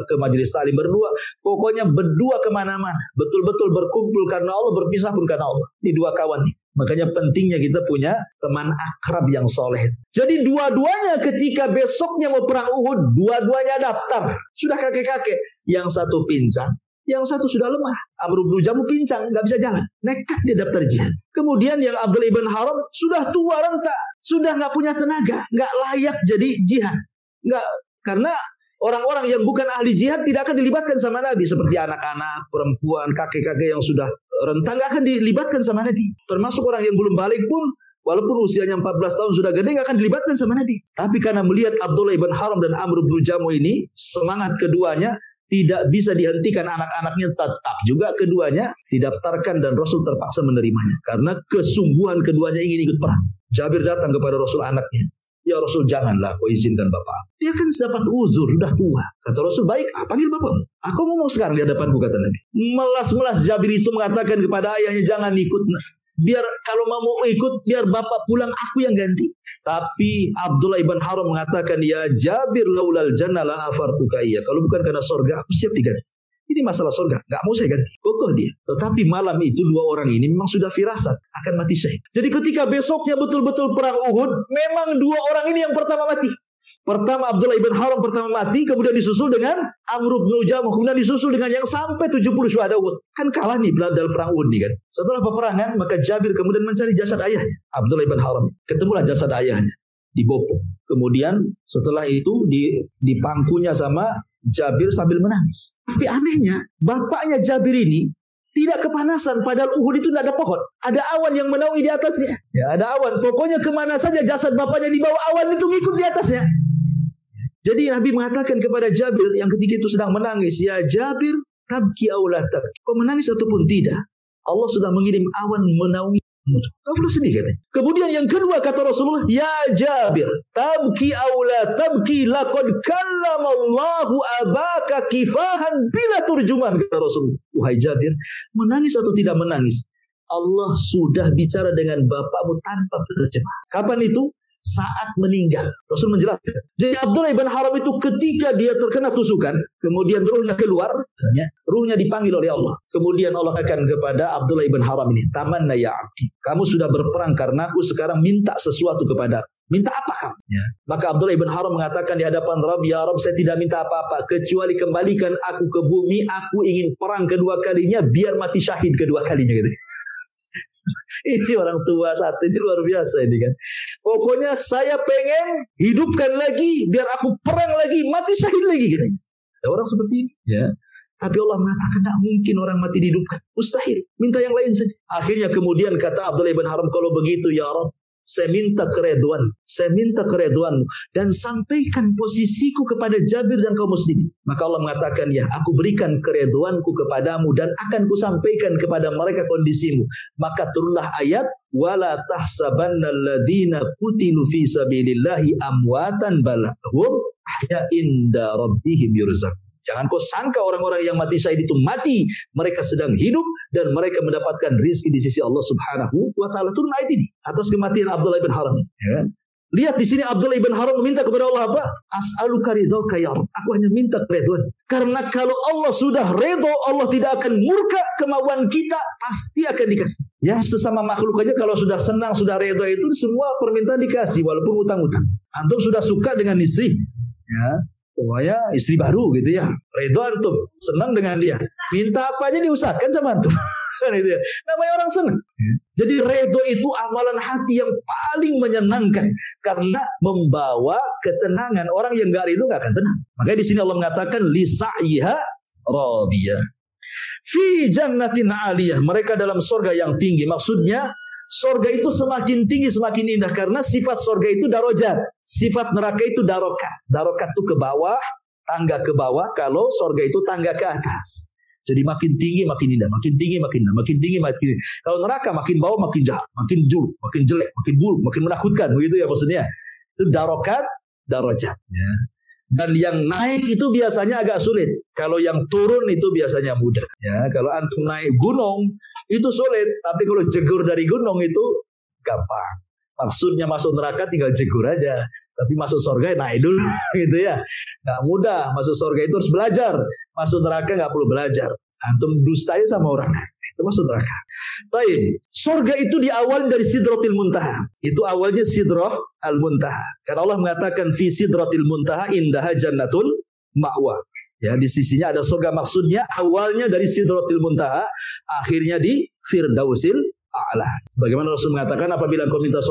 ke majelis taklim berdua. Pokoknya berdua kemana-mana. Betul-betul berkumpul karena Allah, berpisah pun karena Allah. Ini dua kawan ini. Makanya pentingnya kita punya teman akrab yang soleh. Jadi dua-duanya ketika besoknya mau perang Uhud, dua-duanya daftar. Sudah kakek-kakek. Yang satu pincang, yang satu sudah lemah. Amr bin Jamu pincang, nggak bisa jalan. Nekat dia daftar jihad. Kemudian yang Abdullah ibn Haram sudah tua renta, sudah nggak punya tenaga, nggak layak jadi jihad. Nggak, karena orang-orang yang bukan ahli jihad tidak akan dilibatkan sama Nabi. Seperti anak-anak, perempuan, kakek-kakek yang sudah rentang nggak akan dilibatkan sama Nabi. Termasuk orang yang belum balik pun, walaupun usianya 14 tahun sudah gede, nggak akan dilibatkan sama Nabi. Tapi karena melihat Abdullah ibn Haram dan Amr bin Jamu ini, semangat keduanya tidak bisa dihentikan, anak-anaknya tetap juga keduanya didaftarkan dan Rasul terpaksa menerimanya. Karena kesungguhan keduanya ingin ikut perang. Jabir datang kepada Rasul anaknya. Ya Rasul, janganlah kau izinkan bapak. Dia kan dapat uzur, sudah tua. Kata Rasul, baik, panggil bapak. Aku ngomong sekarang di hadapanku, kata Nabi. Melas-melas Jabir itu mengatakan kepada ayahnya, jangan ikut. Biar kalau mau ikut, biar bapak pulang, aku yang ganti. Tapi Abdullah ibn Haram mengatakan, ya Jabir laulal jannah la afartuka iya. Kalau bukan karena surga, aku siap diganti. Ini masalah surga, nggak mau saya ganti. Kokoh dia. Tetapi malam itu dua orang ini memang sudah firasat akan mati syahid. Jadi ketika besoknya betul-betul perang Uhud, memang dua orang ini yang pertama mati. Pertama Abdullah ibn Haram pertama mati, kemudian disusul dengan Amr bin Jamuh, kemudian disusul dengan yang sampai 70 syuhada Uhud. Kan kalah nih dalam perang Uhud nih kan. Setelah peperangan, maka Jabir kemudian mencari jasad ayahnya, Abdullah ibn Haram. Ketemulah jasad ayahnya, dibopong. Kemudian setelah itu dipangkunya sama Jabir sambil menangis. Tapi anehnya, bapaknya Jabir ini tidak kepanasan, padahal Uhud itu tidak ada pohon. Ada awan yang menaungi di atasnya. Ya, ada awan. Pokoknya kemana saja jasad bapaknya dibawa, awan itu ngikut di atasnya. Jadi Nabi mengatakan kepada Jabir yang ketika itu sedang menangis, ya Jabir, tabki aw la tabki. Kau menangis ataupun tidak, Allah sudah mengirim awan menaungi. Kau pula sedih katanya. Kemudian yang kedua kata Rasulullah, ya Jabir, tabki aw la tabki, laqad kallamallahu abaka kifahan bila turjuman, kata Rasulullah. Wahai Jabir, menangis atau tidak menangis, Allah sudah bicara dengan bapakmu tanpa terjemah. Kapan itu? Saat meninggal. Rasul menjelaskan. Jadi Abdullah ibn Haram itu ketika dia terkena tusukan, kemudian ruhnya keluar, ruhnya dipanggil oleh Allah. Kemudian Allah akan kepada Abdullah ibn Haram ini, tamanna ya abdi, kamu sudah berperang karena aku, sekarang minta sesuatu kepada. Minta apa kamu? Ya. Maka Abdullah ibn Haram mengatakan di hadapan Rabb, ya Rabb, saya tidak minta apa-apa kecuali kembalikan aku ke bumi. Aku ingin perang kedua kalinya, biar mati syahid kedua kalinya gitu. Ini orang tua satu ini luar biasa ini kan. Pokoknya saya pengen hidupkan lagi, biar aku perang lagi, mati syahid lagi gitu. Ada orang seperti ini ya. Tapi Allah mengatakan tidak mungkin orang mati dihidupkan, mustahil. Minta yang lain saja. Akhirnya kemudian kata Abdullah ibn Haram, kalau begitu ya Rabb, saya minta kereduanmu dan sampaikan posisiku kepada Jabir dan kaum muslimin. Maka Allah mengatakan, ya aku berikan kereduanku kepadamu dan akan kusampaikan kepada mereka kondisimu. Maka turunlah ayat, wala tahsabanna alladziina qutilu fi sabilillahi amwatan bal hum ahya'in inda rabbihim yurzaq. Jangan kau sangka orang-orang yang mati syahid itu mati, mereka sedang hidup dan mereka mendapatkan rizki di sisi Allah Subhanahu wa taala. Turun ayat ini atas kematian Abdullah ibn Haram. Ya kan? Lihat di sini Abdullah ibn Haram meminta kepada Allah apa? As'aluka ridhaka ya Rabb. Aku hanya minta keridhaan. Karena kalau Allah sudah redha, Allah tidak akan murka, kemauan kita pasti akan dikasih. Ya, sesama makhluk aja kalau sudah senang, sudah redha itu semua permintaan dikasih walaupun utang-utang. Antum sudah suka dengan istri, ya. Pokoknya istri baru gitu ya, redho antum, senang dengan dia, minta apa aja diusahakan sama antum. Kan itu ya. Namanya orang senang. Jadi ridho itu amalan hati yang paling menyenangkan karena membawa ketenangan. Orang yang enggak ridho enggak akan tenang. Makanya di sini Allah mengatakan li sa'yiha radiyah. Fi jannatin aliyah. Mereka dalam surga yang tinggi. Maksudnya surga itu semakin tinggi semakin indah karena sifat surga itu darajat. Sifat neraka itu darokat. Darokat itu ke bawah, tangga ke bawah. Kalau surga itu tangga ke atas. Jadi makin tinggi makin indah, makin tinggi makin indah, makin tinggi makin indah. Kalau neraka makin bawah makin jahat, makin juluk, makin jelek, makin buruk, makin menakutkan, begitu ya maksudnya. Itu darokat, darajat. Ya. Dan yang naik itu biasanya agak sulit. Kalau yang turun itu biasanya mudah. Ya, kalau antum naik gunung itu sulit, tapi kalau jegur dari gunung itu gampang. Maksudnya masuk neraka tinggal jegur aja, tapi masuk surga naik dulu, gitu ya. Nggak mudah. Masuk surga itu harus belajar. Masuk neraka nggak perlu belajar. Antum dustanya sama orang, itu masuk neraka. Baik, surga itu diawali dari Sidratil Muntaha. Itu awalnya Sidrah Al-Muntaha. Karena Allah mengatakan fi Sidratil Muntaha indaha jannatul ma'wa. Ya, di sisinya ada surga, maksudnya awalnya dari Sidratil Muntaha, akhirnya di Firdausil A'la. Bagaimana Rasul mengatakan apabila kau minta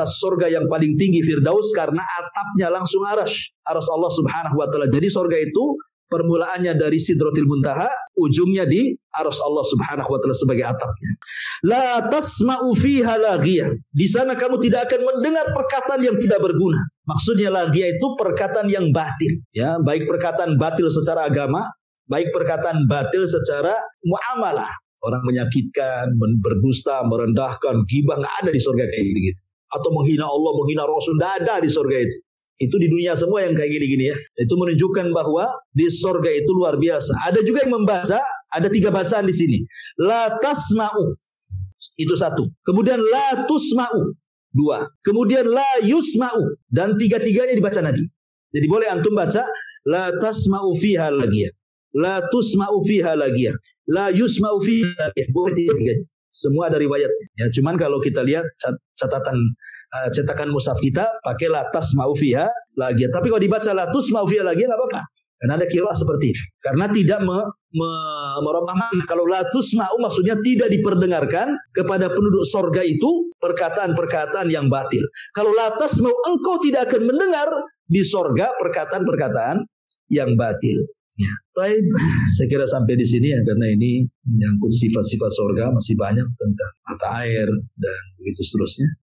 surga yang paling tinggi Firdaus karena atapnya langsung arsy Allah Subhanahu wa taala. Jadi surga itu permulaannya dari Sidratil Muntaha, ujungnya di arsy Allah Subhanahu wa taala sebagai atapnya. La tasma'u fiha laghiyah. Di sana kamu tidak akan mendengar perkataan yang tidak berguna. Maksudnya laghiyah itu perkataan yang batil, ya, baik perkataan batil secara agama, baik perkataan batil secara muamalah. Orang menyakitkan, berdusta, merendahkan, ghibah, nggak ada di surga kayak gitu-gitu. Atau menghina Allah, menghina Rasul, nggak ada di surga itu. Itu di dunia semua yang kayak gini-gini ya. Itu menunjukkan bahwa di surga itu luar biasa. Ada juga yang membaca, ada 3 bacaan di sini. La tasma'u. Itu 1. Kemudian la tusma'u. 2. Kemudian la yusma'u. Dan 3-tiganya dibaca Nabi. Jadi boleh antum baca la tasma'u fiha lagiyah. La tusma'u fiha lagiyah. La yusma'u fiha lagiyah. Boleh 3-tiganya. Semua ada riwayatnya. Ya, cuman kalau kita lihat cetakan mushaf kita pakai la tasma'u fiha lagiyah. Tapi kalau dibaca la tusma'u fiha lagiyah enggak apa-apa. Karena ada qiraah seperti itu. Karena tidak merubah makna. Kalau la tusma'u maksudnya tidak diperdengarkan kepada penduduk surga itu perkataan-perkataan yang batil. Kalau la tasma'u engkau tidak akan mendengar di surga perkataan-perkataan yang batil. Ya, baik. Saya kira sampai di sini ya, karena ini menyangkut sifat-sifat surga masih banyak tentang mata air dan begitu seterusnya.